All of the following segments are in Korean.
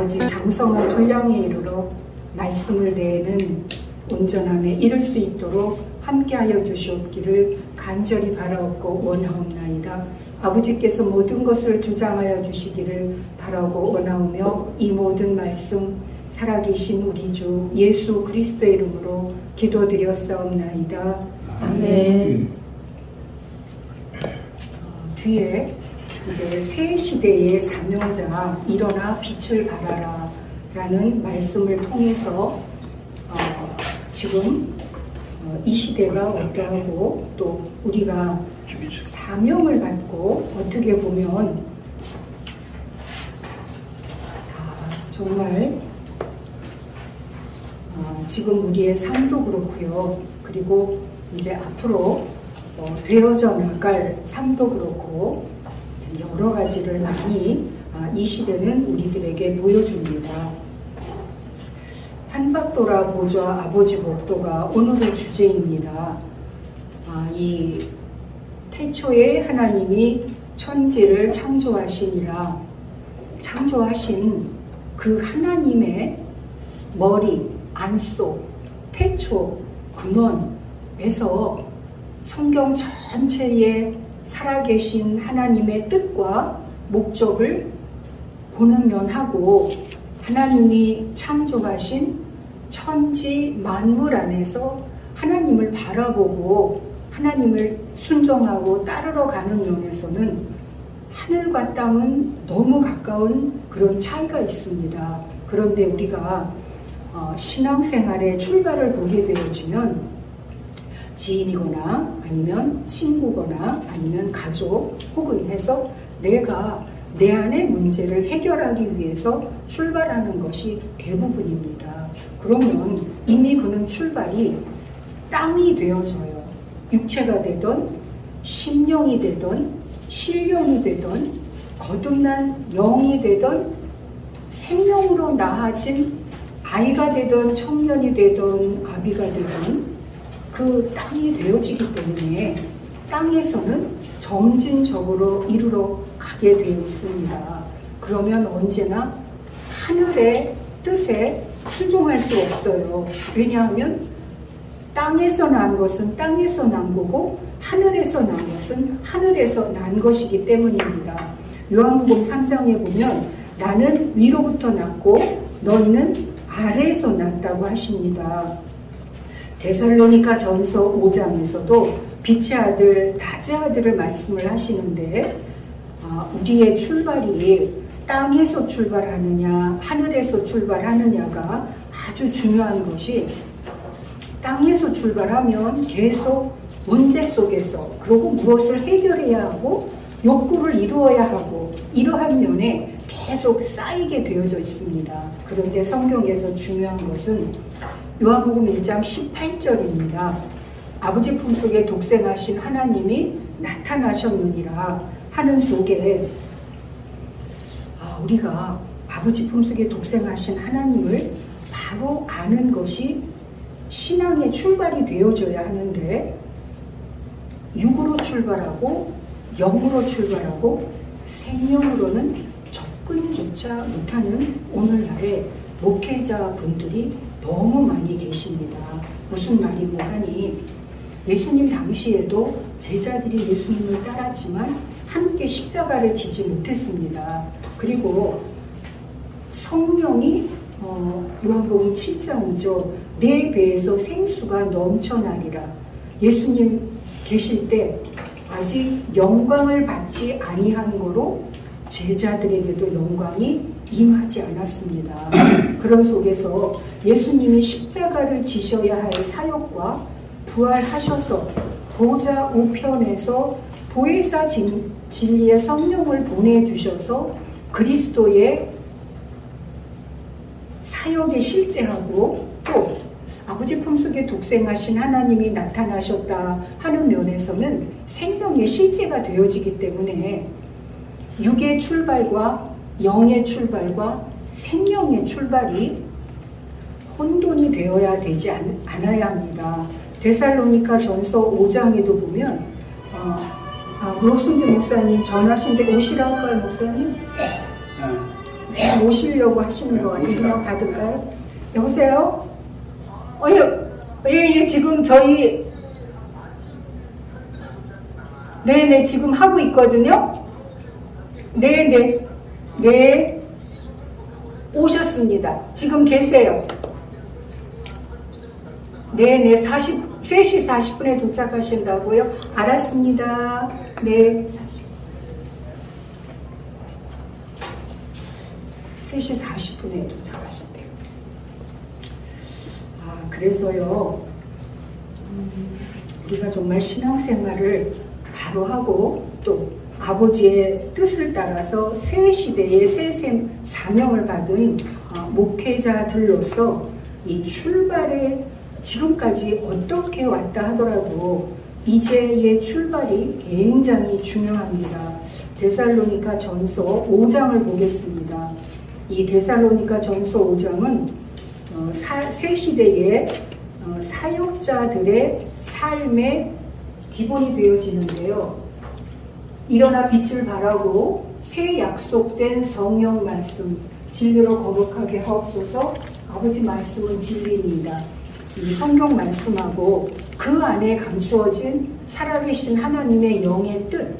아버지 장성한 분량에 이르러 말씀을 내는 온전함에 이를 수 있도록 함께하여 주시옵기를 간절히 바라옵고 원하옵나이다. 아버지께서 모든 것을 주장하여 주시기를 바라고 원하오며 이 모든 말씀 살아계신 우리 주 예수 그리스도의 이름으로 기도드렸사옵나이다. 아멘. 뒤에 이제 새 시대의 사명자 일어나 빛을 발하라 라는 말씀을 통해서 지금 이 시대가 어떠하고 또 우리가 사명을 받고 어떻게 보면 정말 지금 우리의 삶도 그렇고요. 그리고 이제 앞으로 되어져 나갈 삶도 그렇고 여러 가지를 많이 이 시대는 우리들에게 보여줍니다. 한박도라 보좌 아버지 복도가 오늘의 주제입니다. 이 태초에 하나님이 천지를 창조하시니라 창조하신 그 하나님의 머리, 안속, 태초, 근원에서 성경 전체에 살아계신 하나님의 뜻과 목적을 보는 면하고 하나님이 창조하신 천지 만물 안에서 하나님을 바라보고 하나님을 순종하고 따르러 가는 면에서는 하늘과 땅은 너무 가까운 그런 차이가 있습니다. 그런데 우리가 신앙생활의 출발을 보게 되어지면 지인이거나 아니면 친구거나 아니면 가족 혹은 해서 내가 내 안의 문제를 해결하기 위해서 출발하는 것이 대부분입니다. 그러면 이미 그는 출발이 땅이 되어져요. 육체가 되던 심령이 되던 신령이 되던 거듭난 영이 되던 생명으로 나아진 아이가 되던 청년이 되던 아비가 되던 그 땅이 되어지기 때문에 땅에서는 점진적으로 이루러 가게 되어 있습니다. 그러면 언제나 하늘의 뜻에 순종할 수 없어요. 왜냐하면 땅에서 난 것은 땅에서 난 거고 하늘에서 난 것은 하늘에서 난 것이기 때문입니다. 요한복음 3장에 보면 나는 위로부터 났고 너희는 아래에서 났다고 하십니다. 데살로니가 전서 5장에서도 빛의 아들, 낮의 아들을 말씀을 하시는데 우리의 출발이 땅에서 출발하느냐 하늘에서 출발하느냐가 아주 중요한 것이 땅에서 출발하면 계속 문제 속에서 그리고 무엇을 해결해야 하고 욕구를 이루어야 하고 이러한 면에 계속 쌓이게 되어져 있습니다. 그런데 성경에서 중요한 것은 요한복음 1장 18절입니다. 아버지 품속에 독생하신 하나님이 나타나셨느니라 하는 속에 우리가 아버지 품속에 독생하신 하나님을 바로 아는 것이 신앙의 출발이 되어져야 하는데 육으로 출발하고 영으로 출발하고 생명으로는 접근조차 못하는 오늘날의 목회자 분들이 너무 많이 계십니다. 무슨 말이고 하니 예수님 당시에도 제자들이 예수님을 따랐지만 함께 십자가를 지지 못했습니다. 그리고 성령이 요한복음 7장이죠. 내 배에서 생수가 넘쳐나리라. 예수님 계실 때 아직 영광을 받지 아니한 거로 제자들에게도 영광이 임하지 않았습니다. 그런 속에서 예수님이 십자가를 지셔야 할 사역과 부활하셔서 보좌 우편에서 보혜사 진리의 성령을 보내주셔서 그리스도의 사역에 실제하고 또 아버지 품속에 독생하신 하나님이 나타나셨다 하는 면에서는 생명의 실제가 되어지기 때문에 육의 출발과 영의 출발과 생명의 출발이 혼돈이 되어야 되지 않아야 합니다. 데살로니가 전서 5장에도 보면 로순기 목사님 전하신 데 오시라고요 목사님? 지금 오시려고 하시는 것 같은데 그냥 받을까요? 여보세요? 예, 지금 저희 네네 지금 하고 있거든요. 네 오셨습니다. 지금 계세요. 네네 3시 40분에 도착하신다고요? 알았습니다. 네 3시 40분에 도착하신대요. 그래서요 우리가 정말 신앙생활을 바로 하고 또 아버지의 뜻을 따라서 새 시대의 새 사명을 받은 목회자들로서 이 출발에 지금까지 어떻게 왔다 하더라도 이제의 출발이 굉장히 중요합니다. 데살로니가 전서 5장을 보겠습니다. 이 데살로니가 전서 5장은 새 시대의 사역자들의 삶의 기본이 되어지는데요. 일어나 빛을 발하고 새 약속된 성령 말씀 진리로 거룩하게 하옵소서. 아버지 말씀은 진리입니다. 이 성경 말씀하고 그 안에 감추어진 살아계신 하나님의 영의 뜻,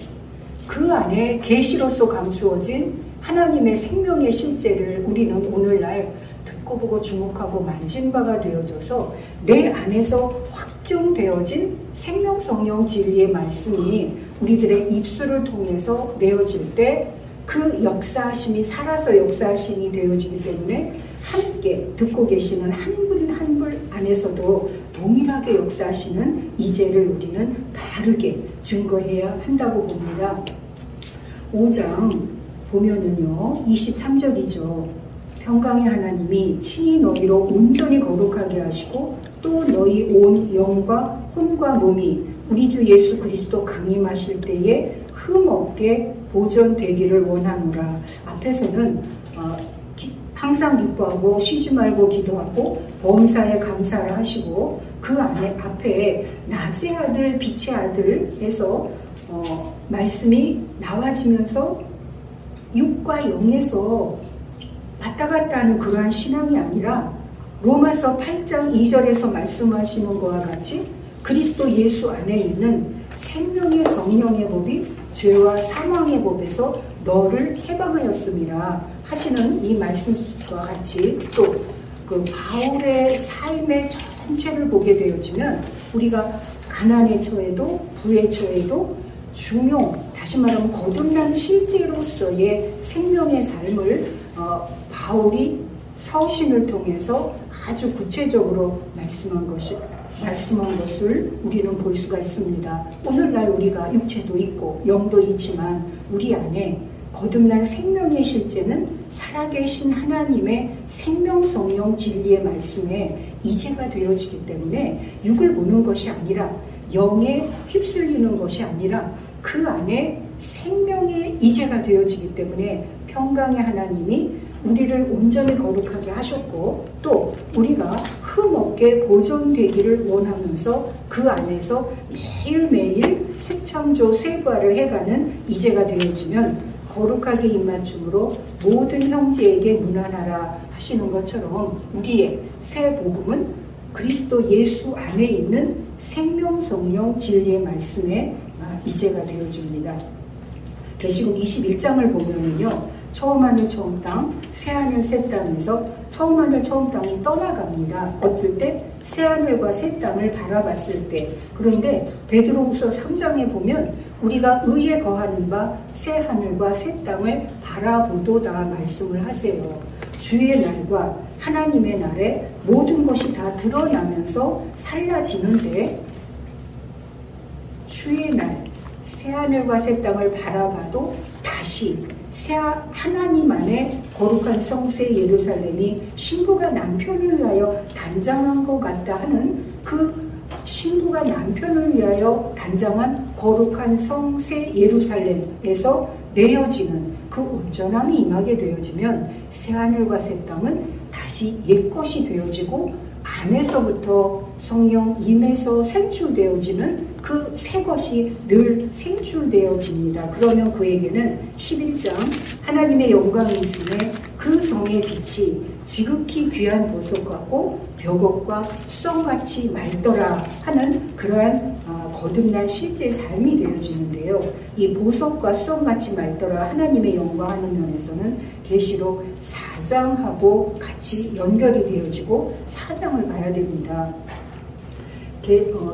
그 안에 계시로서 감추어진 하나님의 생명의 실제를 우리는 오늘날 듣고 보고 주목하고 만진 바가 되어져서 내 안에서 확정되어진 생명 성령 진리의 말씀이 우리들의 입술을 통해서 내어질 때 그 역사하심이 살아서 역사하심이 되어지기 때문에 함께 듣고 계시는 한 분 한 분 안에서도 동일하게 역사하시는 이제를 우리는 바르게 증거해야 한다고 봅니다. 5장 보면은요 23절이죠. 평강의 하나님이 친히 너희로 온전히 거룩하게 하시고 또 너희 온 영과 혼과 몸이 우리 주 예수 그리스도 강림하실 때에 흠없게 보존되기를 원하노라. 앞에서는 항상 기뻐하고 쉬지 말고 기도하고 범사에 감사를 하시고 그 안에 앞에 낮의 아들 빛의 아들 해서 말씀이 나와지면서 육과 영에서 왔다 갔다 하는 그러한 신앙이 아니라 로마서 8장 2절에서 말씀하시는 것과 같이 그리스도 예수 안에 있는 생명의 성령의 법이 죄와 사망의 법에서 너를 해방하였음이라 하시는 이 말씀과 같이 또 그 바울의 삶의 전체를 보게 되어지면 우리가 가난에 처해도 부에 처해도 중용, 다시 말하면 거듭난 실제로서의 생명의 삶을 바울이 서신을 통해서 아주 구체적으로 말씀한 것을 우리는 볼 수가 있습니다. 오늘날 우리가 육체도 있고 영도 있지만 우리 안에 거듭난 생명의 실제는 살아계신 하나님의 생명 성령 진리의 말씀에 이제가 되어지기 때문에 육을 보는 것이 아니라 영에 휩쓸리는 것이 아니라 그 안에 생명의 이제가 되어지기 때문에 평강의 하나님이 우리를 온전히 거룩하게 하셨고 또 우리가 흠없게 보존되기를 원하면서 그 안에서 매일매일 새창조 새부활을 해가는 이제가 되어지면 거룩하게 입맞춤으로 모든 형제에게 문안하라 하시는 것처럼 우리의 새 복음은 그리스도 예수 안에 있는 생명 성령 진리의 말씀에 이제가 되어집니다. 계시록 21장을 보면은요 처음 하늘 처음 땅, 새 하늘 새 땅에서 처음 하늘 처음 땅이 떠나갑니다. 어떨 때? 새 하늘과 새 땅을 바라봤을 때. 그런데 베드로후서 3장에 보면 우리가 의에 거하는 바 새 하늘과 새 땅을 바라보도다 말씀을 하세요. 주의 날과 하나님의 날에 모든 것이 다 드러나면서 살라지는데 주의 날, 새 하늘과 새 땅을 바라봐도 다시 하나님 안에 거룩한 성새 예루살렘이 신부가 남편을 위하여 단장한 것 같다 하는 그 신부가 남편을 위하여 단장한 거룩한 성새 예루살렘에서 내어지는 그 온전함이 임하게 되어지면 새하늘과 새 땅은 다시 옛것이 되어지고 안에서부터 성령 임에서 생출되어지는 그 새 것이 늘 생출되어집니다. 그러면 그에게는 11장 하나님의 영광이 있음에 그 성의 빛이 지극히 귀한 보석 같고 벽옥과 수정같이 맑더라 하는 그러한 거듭난 실제 삶이 되어지는데요. 이 보석과 수정같이 맑더라 하나님의 영광 하는 면에서는 계시록 4장하고 같이 연결이 되어지고 4장을 봐야 됩니다.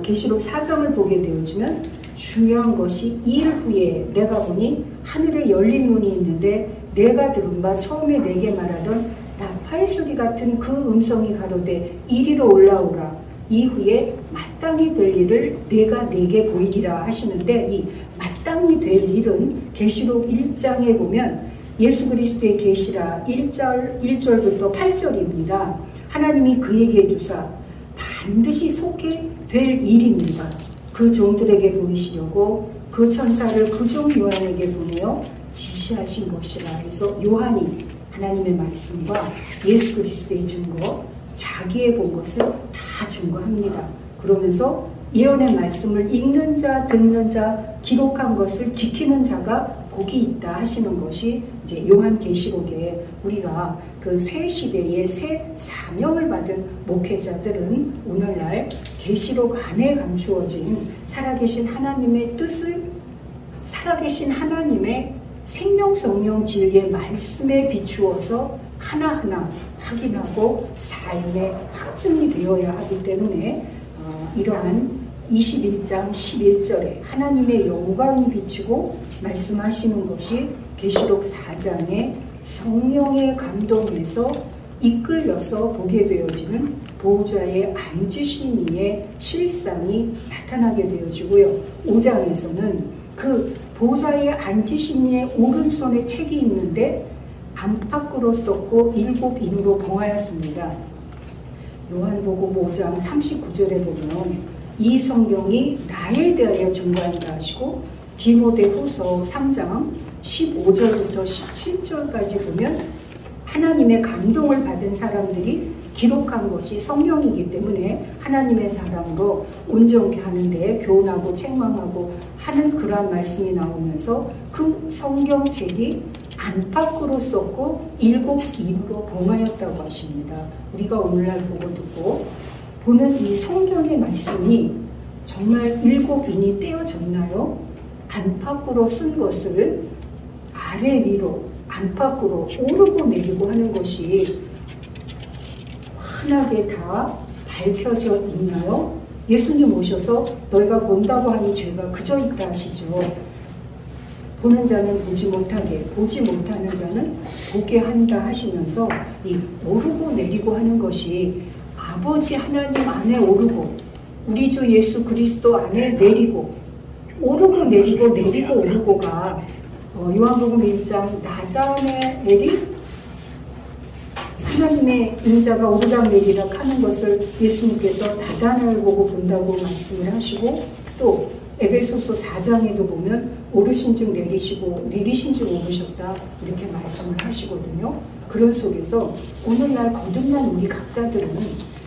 계시록 4장을 보게 되어지면 중요한 것이 일 후에 내가 보니 하늘에 열린 문이 있는데 내가 들은 바 처음에 내게 말하던 나팔소리 같은 그 음성이 가로되 이리로 올라오라. 이후에 마땅히 될 일을 내가 내게 보이리라 하시는데 이 마땅히 될 일은 계시록 1장에 보면 예수 그리스도의 계시라 1절부터 8절입니다. 하나님이 그에게 주사 반드시 속해 될 일입니다. 그 종들에게 보이시려고 그 천사를 그 종 요한에게 보내어 지시하신 것이라 해서 요한이 하나님의 말씀과 예수 그리스도의 증거, 자기의 본 것을 다 증거합니다. 그러면서 예언의 말씀을 읽는 자, 듣는 자, 기록한 것을 지키는 자가 복이 있다 하시는 것이 이제 요한계시록에 우리가 그 새 시대의 새 사명을 받은 목회자들은 오늘날 계시록 안에 감추어진 살아계신 하나님의 뜻을 살아계신 하나님의 생명 성령 진리의 말씀에 비추어서 하나하나 확인하고 삶의 확증이 되어야 하기 때문에 이러한 21장 11절에 하나님의 영광이 비추고 말씀하시는 것이 계시록 4장의 성령의 감동에서 이끌려서 보게 되어지는 보호자의 앉으신 이의 실상이 나타나게 되어지고요. 5장에서는 그 보호자의 앉으신 이의 오른손에 책이 있는데 안팎으로 썼고 7인으로 봉하였습니다. 요한복음 5장 39절에 보면 이 성경이 나에 대하여 증거한다 하시고 디모데후서 3장 15절부터 17절까지 보면 하나님의 감동을 받은 사람들이 기록한 것이 성경이기 때문에 하나님의 사람으로 온전케 하는데 교훈하고 책망하고 하는 그러한 말씀이 나오면서 그 성경책이 안팎으로 썼고 7인으로 봉하였다고 하십니다. 우리가 오늘날 보고 듣고 보는 이 성경의 말씀이 정말 7인이 떼어졌나요? 안팎으로 쓴 것을 아래 위로 안팎으로 오르고 내리고 하는 것이 환하게 다 밝혀져 있나요? 예수님 오셔서 너희가 본다고 하니 죄가 그저 있다 하시죠. 보는 자는 보지 못하게, 보지 못하는 자는 보게 한다 하시면서 이 오르고 내리고 하는 것이 아버지 하나님 안에 오르고 우리 주 예수 그리스도 안에 내리고 오르고 내리고 내리고 오르고가 요한복음 1장 나다나엘이 하나님의 인자가 오르락 내리락 하는 것을 예수님께서 나다나엘 보고 본다고 말씀을 하시고 또 에베소서 4장에도 보면 오르신 즉 내리시고 내리신 즉 오르셨다 이렇게 말씀을 하시거든요. 그런 속에서 오늘날 거듭난 우리 각자들은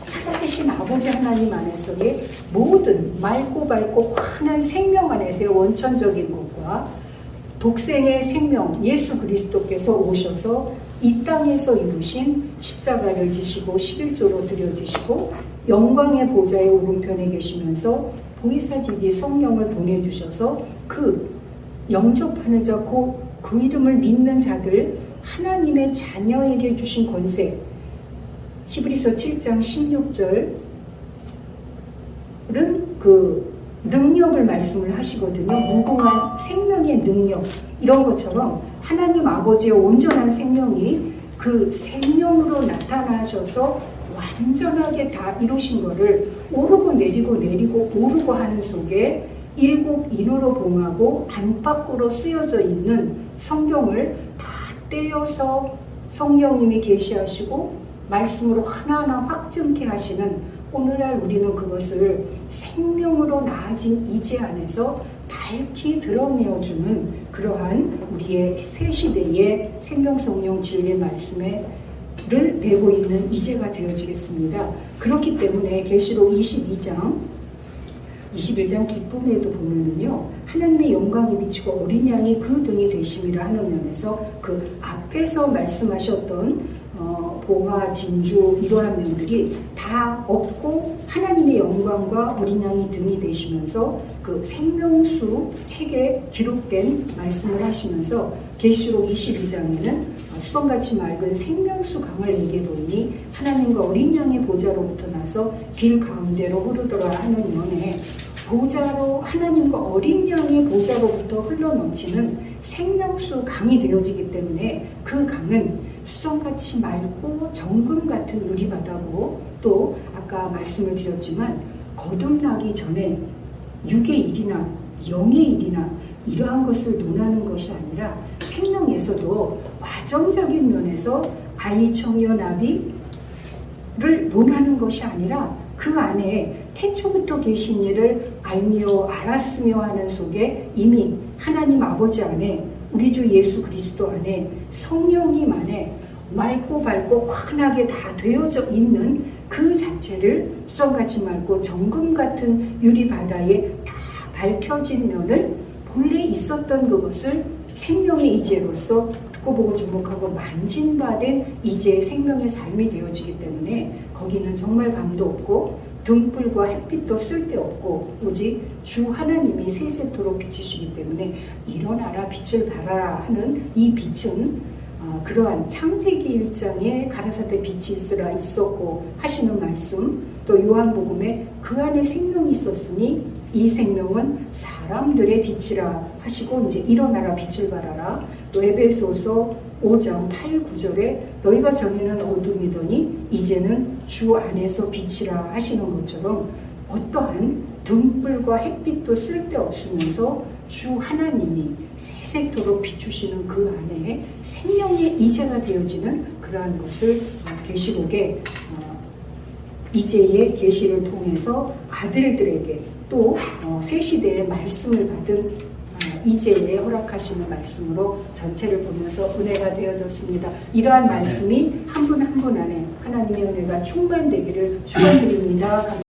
살아계신 아버지 하나님 안에서의 모든 맑고 밝고 환한 생명 안에서의 원천적인 것과 독생의 생명 예수 그리스도께서 오셔서 이 땅에서 이루신 십자가를 지시고 11조로 들여주시고 영광의 보좌의 오른편에 계시면서 보혜사직이 성령을 보내주셔서 그 영접하는 자, 그 이름을 믿는 자들 하나님의 자녀에게 주신 권세 히브리서 7장 16절은 그 능력을 말씀을 하시거든요. 무궁한 생명의 능력 이런 것처럼 하나님 아버지의 온전한 생명이 그 생명으로 나타나셔서 완전하게 다 이루신 것을 오르고 내리고 내리고 오르고 하는 속에 7인으로 봉하고 안팎으로 쓰여져 있는 성경을 다 떼어서 성령님이 계시하시고 말씀으로 하나하나 확증케 하시는 오늘날 우리는 그것을 생명으로 나아진 이제 안에서 밝히 드러내어주는 그러한 우리의 새 시대의 생명 성령 진리의 말씀을 내고 있는 이제가 되어지겠습니다. 그렇기 때문에 계시록 22장 21장 뒷부분에도 보면은요, 하나님의 영광이 비치고 어린 양이 그 등이 되심이라 하는 면에서 그 앞에서 말씀하셨던 보화, 진주 이러한 면들이 다 없고 하나님의 영광과 어린 양이 등이 되시면서 그 생명수 책에 기록된 말씀을 하시면서 계시록 22장에는 수성같이 맑은 생명수 강을 내게 보니 하나님과 어린 양의 보좌로부터 나서 길 가운데로 흐르더라 하는 면에 보좌로 하나님과 어린 양의 보좌로부터 흘러넘치는 생명수 강이 되어지기 때문에 그 강은 수정같이 맑고 정금 같은 유리바다고 또 아까 말씀을 드렸지만 거듭나기 전에 육의 일이나 영의 일이나 이러한 것을 논하는 것이 아니라 생명에서도 과정적인 면에서 아이, 청여, 나비를 논하는 것이 아니라 그 안에 태초부터 계신 일을 알며 알았으며 하는 속에 이미 하나님 아버지 안에 우리 주 예수 그리스도 안에 성령님 안에 맑고 밝고 환하게 다 되어져 있는 그 자체를 수정같이 맑고 정금 같은 유리바다에 다 밝혀진 면을 본래 있었던 그것을 생명의 이제로서 듣고 보고 주목하고 만진받은 이제의 생명의 삶이 되어지기 때문에 거기는 정말 밤도 없고 등불과 햇빛도 쓸데없고 오직 주 하나님이 세세토록 비치시기 때문에 일어나라 빛을 발하라 하는 이 빛은 그러한 창세기 1장에 가라사대 빛이 있으라 있었고 하시는 말씀, 또 요한복음에 그 안에 생명이 있었으니 이 생명은 사람들의 빛이라 하시고 이제 일어나라 빛을 발하라, 또 에베소서 5장 8, 9절에 너희가 전에는 어둠이더니 이제는 주 안에서 빛이라 하시는 것처럼 어떠한 등불과 햇빛도 쓸데없으면서 주 하나님이 세세토록 비추시는 그 안에 생명의 이제가 되어지는 그러한 것을 계시록의 이제의 계시를 통해서 아들들에게 또 새 시대의 말씀을 받은 이제에 허락하시는 말씀으로 전체를 보면서 은혜가 되어졌습니다. 이러한 말씀이 한 분 한 분 안에 하나님의 은혜가 충만되기를 축원드립니다.